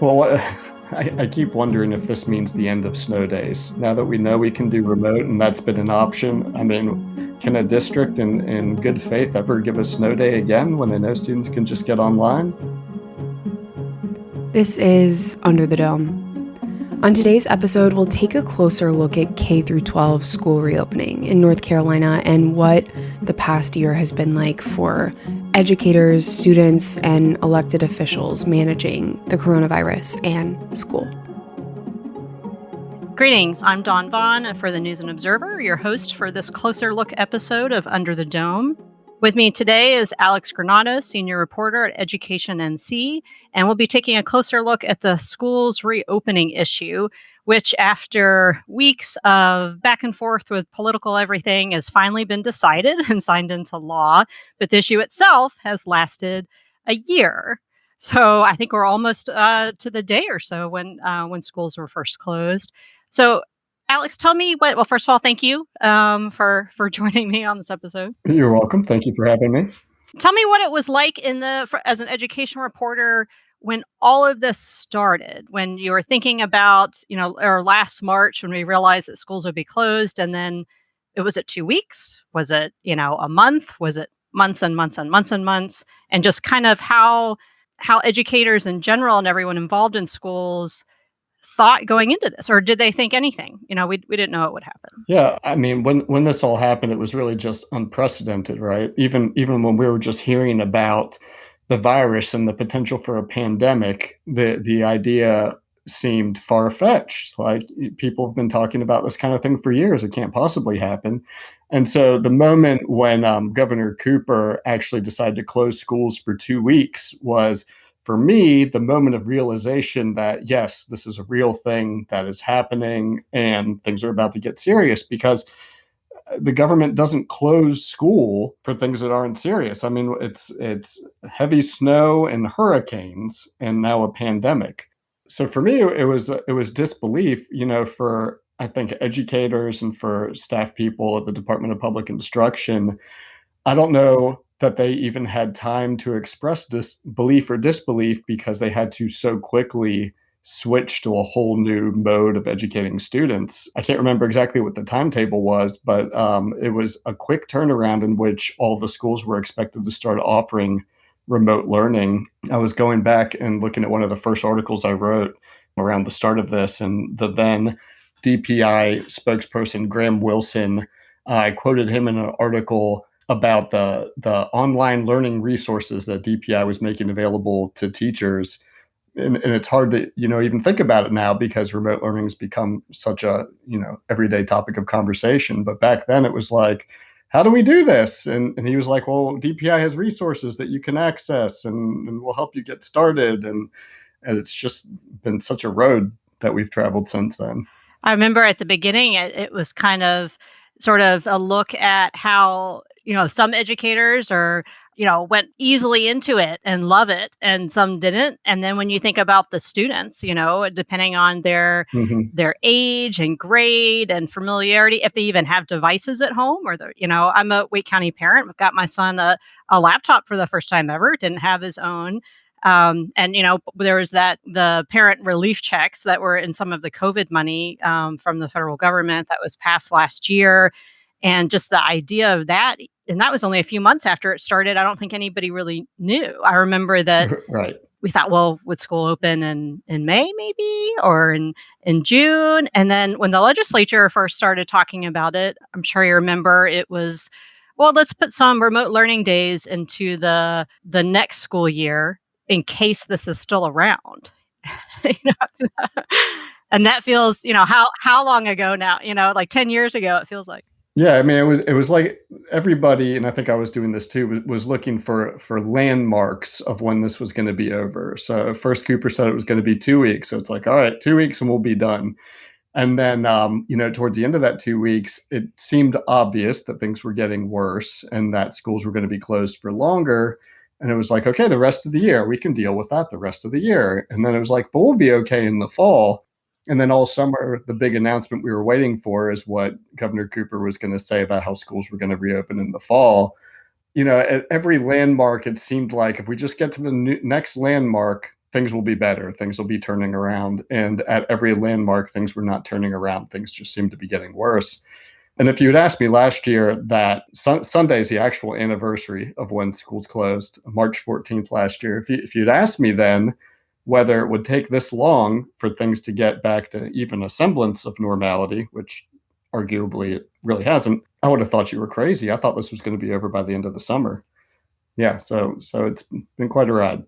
Well, I keep wondering if this means the end of snow days. Now that we know we can do remote and that's been an option, I mean, can a district in good faith ever give a snow day again when they know students can just get online? This is Under the Dome. On today's episode, we'll take a closer look at K through 12 school reopening in North Carolina and what the past year has been like for educators, students, and elected officials managing the coronavirus and school. Greetings, I'm Dawn Vaughan for the News and Observer, your host for this closer look episode of Under the Dome. With me today is Alex Granados, senior reporter at EducationNC, and we'll be taking a closer look at the school's reopening issue, which after weeks of back and forth with political everything has finally been decided and signed into law, but the issue itself has lasted a year. So I think we're almost to the day or so when schools were first closed. So Alex, tell me well, first of all, thank you for joining me on this episode. You're welcome. Thank you for having me. Tell me what it was like as an education reporter when all of this started, when you were thinking about, or last March when we realized that schools would be closed, and then was it 2 weeks? Was it, a month? Was it months and months and months and months? And just kind of how educators in general and everyone involved in schools thought going into this, or did they think anything? We didn't know it would happen. Yeah, I mean, when this all happened, it was really just unprecedented, right? Even when we were just hearing about the virus and the potential for a pandemic, the idea seemed far-fetched. Like, people have been talking about this kind of thing for years. It can't possibly happen. And so the moment when Governor Cooper actually decided to close schools for 2 weeks was, for me, the moment of realization that, yes, this is a real thing that is happening and things are about to get serious, because the government doesn't close school for things that aren't serious. I mean, it's heavy snow and hurricanes and now a pandemic. So for me, it was disbelief, for, I think, educators and for staff people at the Department of Public Instruction. I don't know that they even had time to express belief or disbelief, because they had to so quickly switch to a whole new mode of educating students. I can't remember exactly what the timetable was, but it was a quick turnaround in which all the schools were expected to start offering remote learning. I was going back and looking at one of the first articles I wrote around the start of this, and the then DPI spokesperson, Graham Wilson, I quoted him in an article about the online learning resources that DPI was making available to teachers. And it's hard to, even think about it now, because remote learning has become such a, everyday topic of conversation. But back then it was like, how do we do this? And he was like, well, DPI has resources that you can access and we'll help you get started. And it's just been such a road that we've traveled since then. I remember at the beginning, it was kind of sort of a look at how, some educators went easily into it and love it, and some didn't. And then when you think about the students, depending on their age and grade and familiarity, if they even have devices at home, or I'm a Wake County parent. I've got my son a laptop for the first time ever. Didn't have his own. And, there was the parent relief checks that were in some of the COVID money from the federal government that was passed last year. And just the idea of that, and that was only a few months after it started. I don't think anybody really knew. I remember that Right. We thought, well, would school open in May maybe, or in June? And then when the legislature first started talking about it, I'm sure you remember, it was, well, let's put some remote learning days into the next school year in case this is still around. And that feels, how long ago now, like 10 years ago, it feels like. Yeah, I mean, it was like everybody, and I think I was doing this too, was looking for landmarks of when this was going to be over. So first Cooper said it was going to be 2 weeks. So it's like, all right, 2 weeks and we'll be done. And then, towards the end of that 2 weeks, it seemed obvious that things were getting worse and that schools were going to be closed for longer. And it was like, okay, the rest of the year, we can deal with that the rest of the year. And then it was like, but we'll be okay in the fall. And then all summer, the big announcement we were waiting for is what Governor Cooper was going to say about how schools were going to reopen in the fall. At every landmark, it seemed like if we just get to the next landmark, things will be better, things will be turning around. And at every landmark, things were not turning around. Things just seemed to be getting worse. And if you had asked me last year that Sunday is the actual anniversary of when schools closed, March 14th last year, if you'd asked me then whether it would take this long for things to get back to even a semblance of normality, which arguably it really hasn't, I would have thought you were crazy. I thought this was going to be over by the end of the summer. Yeah, so it's been quite a ride.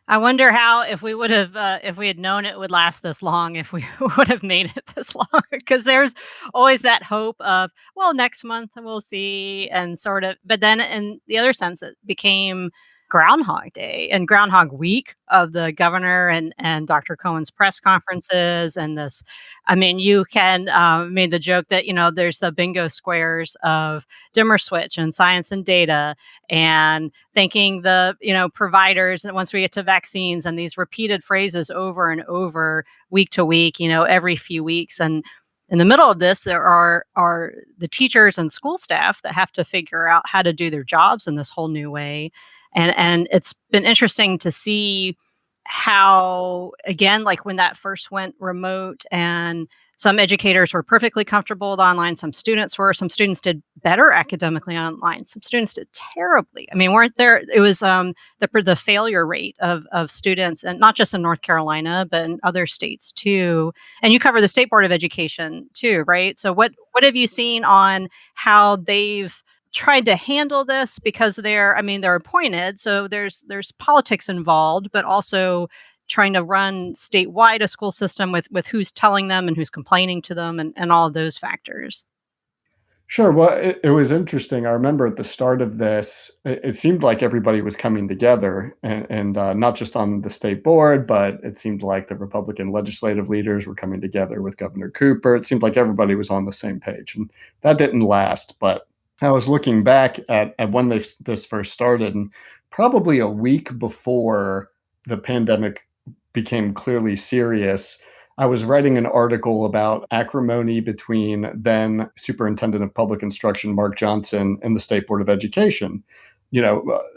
I wonder how if we would have if we had known it would last this long, if we would have made it this long. Because there's always that hope of, well, next month we'll see, and sort of. But then, in the other sense, it became Groundhog Day and Groundhog Week of the governor and Dr. Cohen's press conferences, and this. I mean, you can made the joke that there's the bingo squares of dimmer switch and science and data, and thanking the providers, and once we get to vaccines, and these repeated phrases over and over, week to week, every few weeks. And in the middle of this, there are the teachers and school staff that have to figure out how to do their jobs in this whole new way. And it's been interesting to see how, again, like when that first went remote, and some educators were perfectly comfortable with online. Some students were. Some students did better academically online. Some students did terribly. I mean, weren't there? It was the failure rate of students, and not just in North Carolina, but in other states too. And you cover the State Board of Education too, right? So what have you seen on how they've tried to handle this? Because they're appointed, so there's politics involved, but also trying to run statewide a school system with who's telling them and who's complaining to them, and all of those factors. Sure. Well, it was interesting. I remember at the start of this, it seemed like everybody was coming together, and not just on the state board, but it seemed like the Republican legislative leaders were coming together with Governor Cooper. It seemed like everybody was on the same page, and that didn't last. But I was looking back at when this first started, and probably a week before the pandemic became clearly serious, I was writing an article about acrimony between then Superintendent of Public Instruction Mark Johnson and the State Board of Education.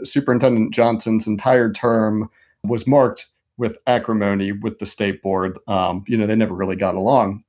Superintendent Johnson's entire term was marked with acrimony with the state board. They never really got along.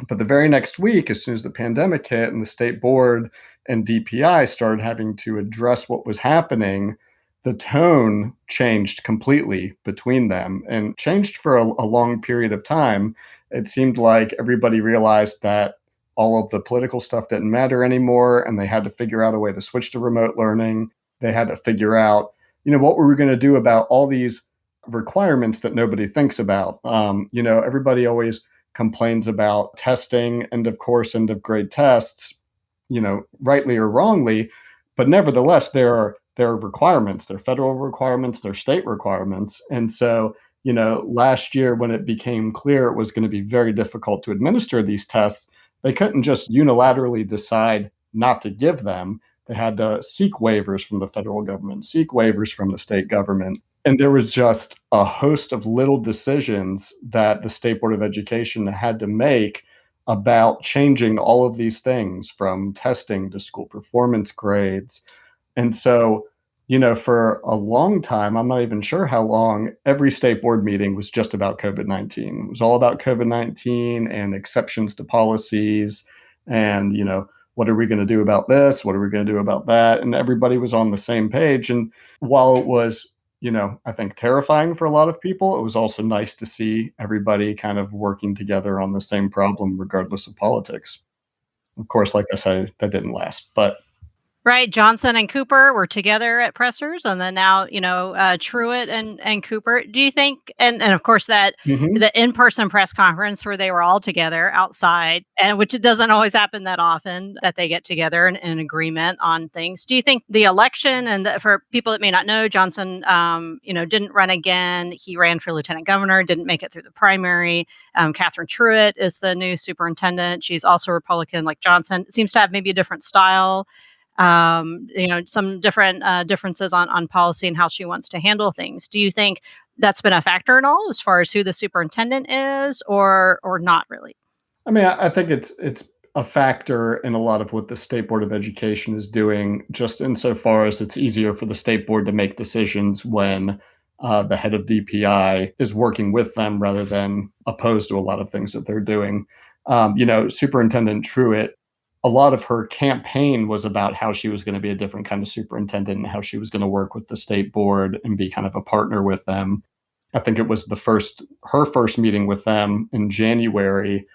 But the very next week, as soon as the pandemic hit and the state board and DPI started having to address what was happening, the tone changed completely between them, and changed for a long period of time. It seemed like everybody realized that all of the political stuff didn't matter anymore, and they had to figure out a way to switch to remote learning. They had to figure out, what were we going to do about all these requirements that nobody thinks about. Everybody always complains about testing, end of course, end of grade tests, rightly or wrongly, but nevertheless, there are requirements, there are federal requirements, there are state requirements. And so, last year when it became clear it was going to be very difficult to administer these tests, they couldn't just unilaterally decide not to give them. They had to seek waivers from the federal government, seek waivers from the state government. And there was just a host of little decisions that the State Board of Education had to make about changing all of these things, from testing to school performance grades. And so, for a long time, I'm not even sure how long, every state board meeting was just about COVID-19. It was all about COVID-19 and exceptions to policies, and, what are we going to do about this? What are we going to do about that? And everybody was on the same page. And while it was, I think terrifying for a lot of people, it was also nice to see everybody kind of working together on the same problem, regardless of politics. Of course, like I said, that didn't last, but Right, Johnson and Cooper were together at pressers, and then now, Truitt and Cooper. Do you think, and of course that mhm. the in-person press conference where they were all together outside, and which it doesn't always happen that often that they get together in agreement on things. Do you think the election, and for people that may not know, Johnson, didn't run again. He ran for lieutenant governor, didn't make it through the primary. Catherine Truitt is the new superintendent. She's also Republican, like Johnson. Seems to have maybe a different style, some different differences on policy and how she wants to handle things. Do you think that's been a factor at all as far as who the superintendent is, or not really? I mean, I think it's a factor in a lot of what the State Board of Education is doing, just insofar as it's easier for the state board to make decisions when the head of DPI, is working with them rather than opposed to a lot of things that they're doing. Superintendent Truitt, a lot of her campaign was about how she was going to be a different kind of superintendent and how she was going to work with the state board and be kind of a partner with them. I think it was her first meeting with them in January.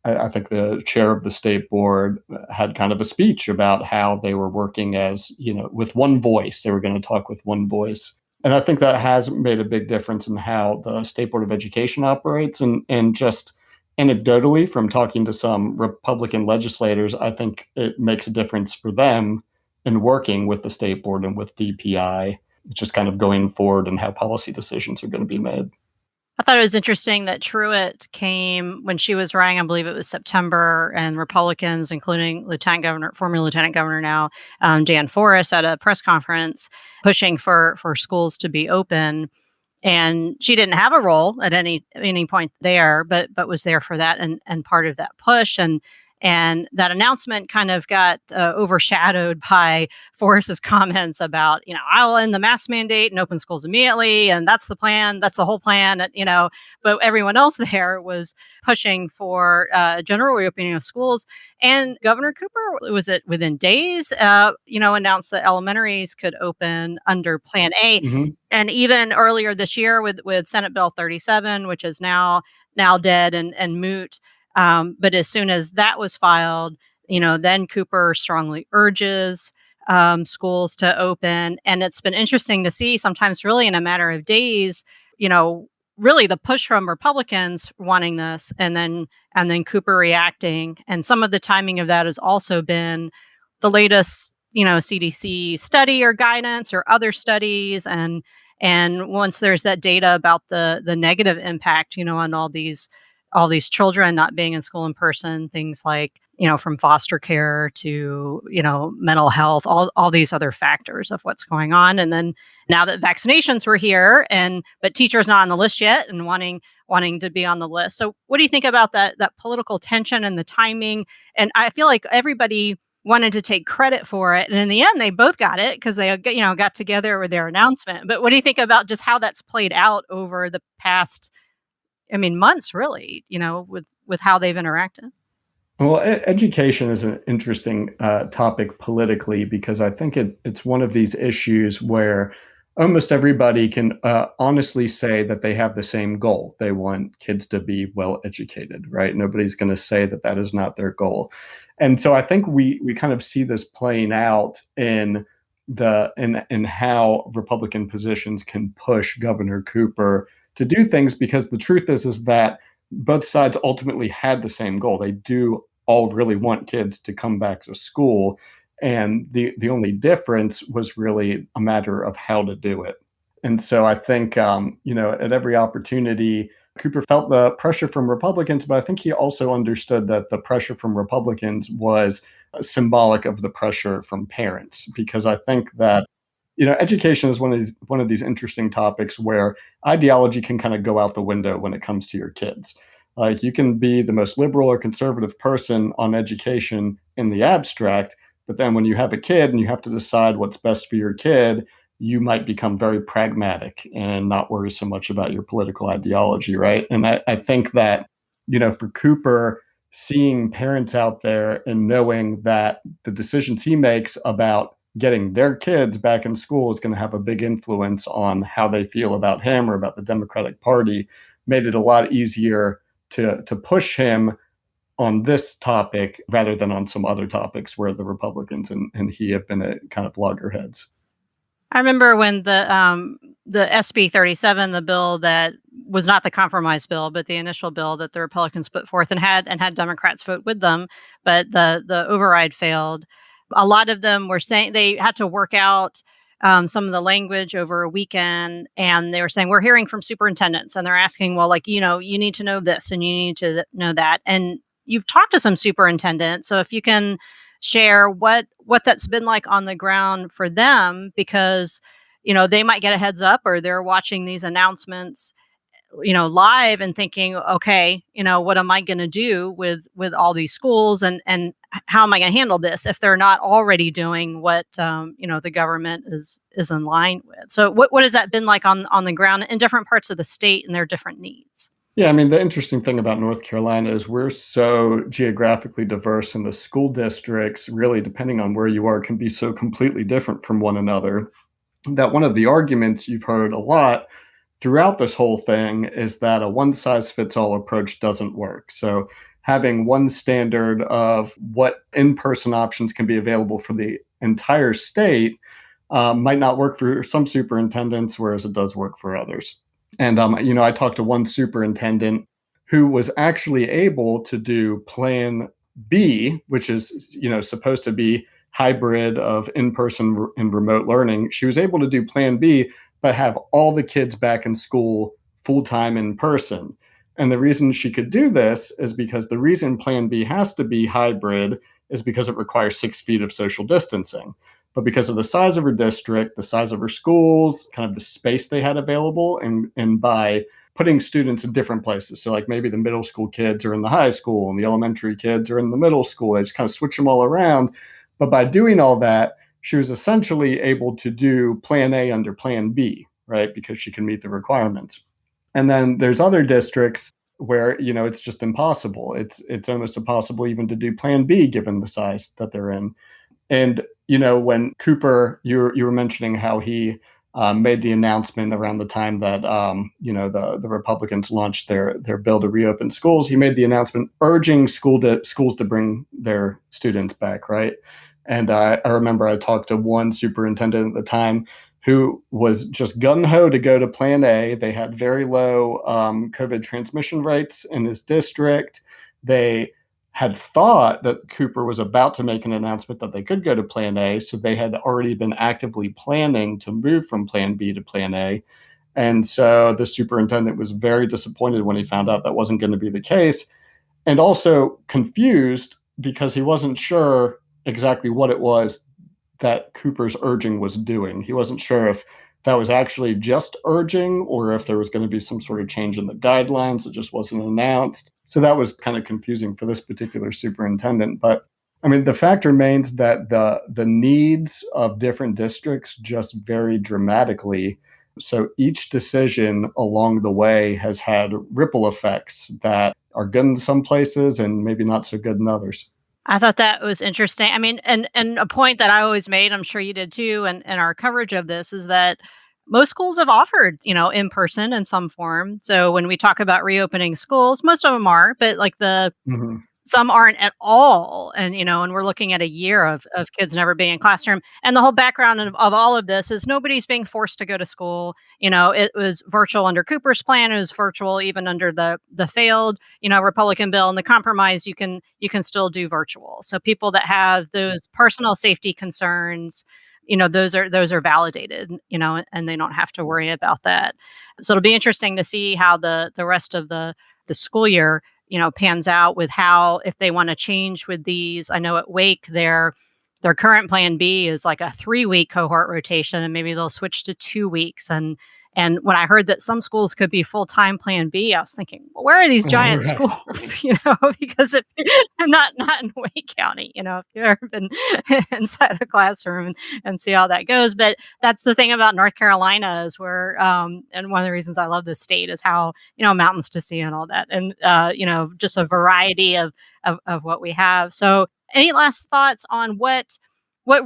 I think the chair of the state board had kind of a speech about how they were working as, with one voice. They were going to talk with one voice. And I think that has made a big difference in how the State Board of Education operates. And just anecdotally, from talking to some Republican legislators, I think it makes a difference for them in working with the state board and with DPI, just kind of going forward and how policy decisions are going to be made. I thought it was interesting that Truitt came when she was running, I believe it was September, and Republicans, including former Lieutenant Governor now, Dan Forest, at a press conference pushing for schools to be open. And she didn't have a role at any point there, but was there for that and part of that push. And that announcement kind of got overshadowed by Forrest's comments about, I'll end the mask mandate and open schools immediately. And that's the plan. That's the whole plan. But everyone else there was pushing for general reopening of schools. And Governor Cooper, was it within days, announced that elementaries could open under Plan A. Mm-hmm. And even earlier this year with Senate Bill 37, which is now dead and moot. But as soon as that was filed, then Cooper strongly urges schools to open. And it's been interesting to see, sometimes really in a matter of days, really the push from Republicans wanting this, and then Cooper reacting. And some of the timing of that has also been the latest, CDC study or guidance or other studies. And once there's that data about the negative impact, on all these children not being in school in person, things like, from foster care to, mental health, all these other factors of what's going on. And then now that vaccinations were here but teachers not on the list yet and wanting to be on the list. So what do you think about that political tension and the timing? And I feel like everybody wanted to take credit for it. And in the end, they both got it because they, got together with their announcement. But what do you think about just how that's played out over the past, months, really, with how they've interacted? Well, education is an interesting topic politically, because I think it's one of these issues where almost everybody can honestly say that they have the same goal. They want kids to be well educated, right? Nobody's going to say that is not their goal. And so I think we kind of see this playing out in how Republican positions can push Governor Cooper to do things, because the truth is that both sides ultimately had the same goal. They do all really want kids to come back to school. And the only difference was really a matter of how to do it. And so I think, at every opportunity, Cooper felt the pressure from Republicans, but I think he also understood that the pressure from Republicans was symbolic of the pressure from parents, because I think that education is one of these interesting topics where ideology can kind of go out the window when it comes to your kids. Like, you can be the most liberal or conservative person on education in the abstract, but then when you have a kid and you have to decide what's best for your kid, you might become very pragmatic and not worry so much about your political ideology, right? And I think that, for Cooper, seeing parents out there and knowing that the decisions he makes about getting their kids back in school is going to have a big influence on how they feel about him or about the Democratic Party, made it a lot easier to push him on this topic rather than on some other topics where the Republicans and he have been at kind of loggerheads. I remember when the SB 37, the bill that was not the compromise bill, but the initial bill that the Republicans put forth and had Democrats vote with them, but the override failed. A lot of them were saying they had to work out some of the language over a weekend, and they were saying, we're hearing from superintendents, and they're asking, well, you need to know this and you need to know that. And you've talked to some superintendents, so if you can share what that's been like on the ground for them, because they might get a heads up, or they're watching these announcements live and thinking, okay, what am I going to do with all these schools, and how am I going to handle this if they're not already doing what the government is in line with? So what has that been like on the ground in different parts of the state and their different needs? Yeah, I mean, the interesting thing about North Carolina is we're so geographically diverse, and the school districts, really, depending on where you are, can be so completely different from one another that one of the arguments you've heard a lot throughout this whole thing is that a one size fits all approach doesn't work. So, having one standard of what in person options can be available for the entire state might not work for some superintendents, whereas it does work for others. And I talked to one superintendent who was actually able to do Plan B, which is supposed to be hybrid of in-person and remote learning. She was able to do Plan B, but have all the kids back in school full time in person. And the reason she could do this is because the reason Plan B has to be hybrid is because it requires 6 feet of social distancing. But because of the size of her district, the size of her schools, kind of the space they had available, and by putting students in different places. So, like maybe the middle school kids are in the high school and the elementary kids are in the middle school. They just kind of switch them all around. But by doing all that, she was essentially able to do Plan A under Plan B, right? Because she can meet the requirements. And then there's other districts where it's just impossible. It's almost impossible even to do Plan B given the size that they're in. And when Cooper, you were mentioning how he made the announcement around the time that the Republicans launched their bill to reopen schools. He made the announcement urging schools to bring their students back, right? And I remember I talked to one superintendent at the time who was just gung ho to go to Plan A. They had very low COVID transmission rates in his district. They had thought that Cooper was about to make an announcement that they could go to Plan A, so they had already been actively planning to move from Plan B to Plan A. And so the superintendent was very disappointed when he found out that wasn't going to be the case, and also confused because he wasn't sure exactly what it was that Cooper's urging was doing. He wasn't sure if that was actually just urging or if there was going to be some sort of change in the guidelines that just wasn't announced. So that was kind of confusing for this particular superintendent. But I mean, the fact remains that the needs of different districts just vary dramatically. So each decision along the way has had ripple effects that are good in some places and maybe not so good in others. I thought that was interesting. I mean, and a point that I always made, I'm sure you did too, and our coverage of this is that most schools have offered, in person in some form. So when we talk about reopening schools, most of them are, but like Mhm. some aren't at all. And, and we're looking at a year of kids never being in classroom. And the whole background of all of this is nobody's being forced to go to school. It was virtual under Cooper's plan. It was virtual even under the failed, Republican bill and the compromise. You can still do virtual. So people that have those personal safety concerns, those are validated, and they don't have to worry about that. So it'll be interesting to see how the rest of the school year pans out with how, if they want to change with these. I know at Wake, their current Plan B is like a 3-week cohort rotation, and maybe they'll switch to 2 weeks. And when I heard that some schools could be full-time Plan B, I was thinking, well, where are these giant Right. schools? Because not in Wake County. If you've ever been inside a classroom and see how that goes. But that's the thing about North Carolina is where, and one of the reasons I love this state is how mountains to see and all that, and just a variety of what we have. So, any last thoughts on what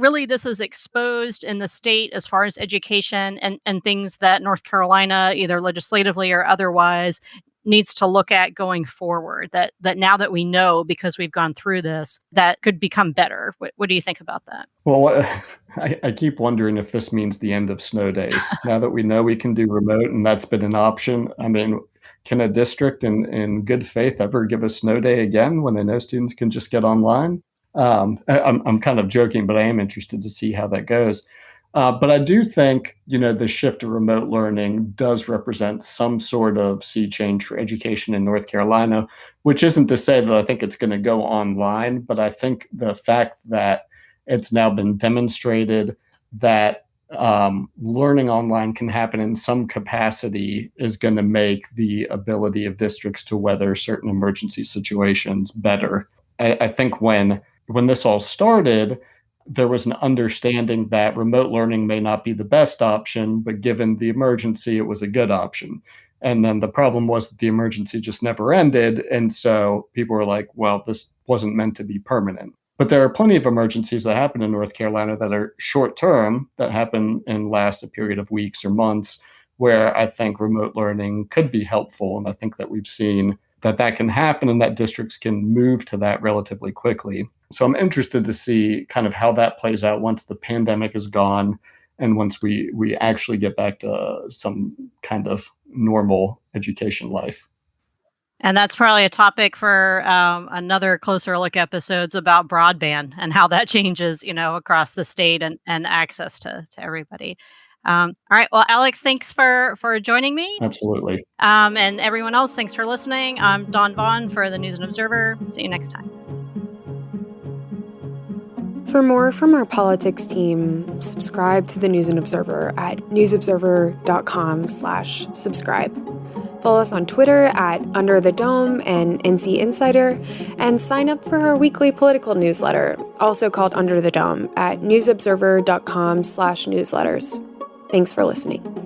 really this has exposed in the state as far as education and things that North Carolina, either legislatively or otherwise, needs to look at going forward, that now that we know, because we've gone through this, that could become better? What do you think about that? Well, I keep wondering if this means the end of snow days. Now that we know we can do remote and that's been an option, I mean, can a district in good faith ever give a snow day again when they know students can just get online? I'm kind of joking, but I am interested to see how that goes. But I do think, the shift to remote learning does represent some sort of sea change for education in North Carolina, which isn't to say that I think it's going to go online, but I think the fact that it's now been demonstrated that learning online can happen in some capacity is going to make the ability of districts to weather certain emergency situations better. I think when when this all started, there was an understanding that remote learning may not be the best option, but given the emergency, it was a good option. And then the problem was that the emergency just never ended. And so people were like, well, this wasn't meant to be permanent. But there are plenty of emergencies that happen in North Carolina that are short term, that happen and last a period of weeks or months, where I think remote learning could be helpful. And I think that we've seen that that can happen and that districts can move to that relatively quickly. So I'm interested to see kind of how that plays out once the pandemic is gone and once we actually get back to some kind of normal education life. And that's probably a topic for another closer look episodes about broadband and how that changes, across the state and access to everybody. All right. Well, Alex, thanks for joining me. Absolutely. And everyone else, thanks for listening. I'm Dawn Vaughan for the News and Observer. See you next time. For more from our politics team, subscribe to the News and Observer at newsobserver.com/subscribe. Follow us on Twitter at Under the Dome and NC Insider, and sign up for our weekly political newsletter, also called Under the Dome, at newsobserver.com/newsletters. Thanks for listening.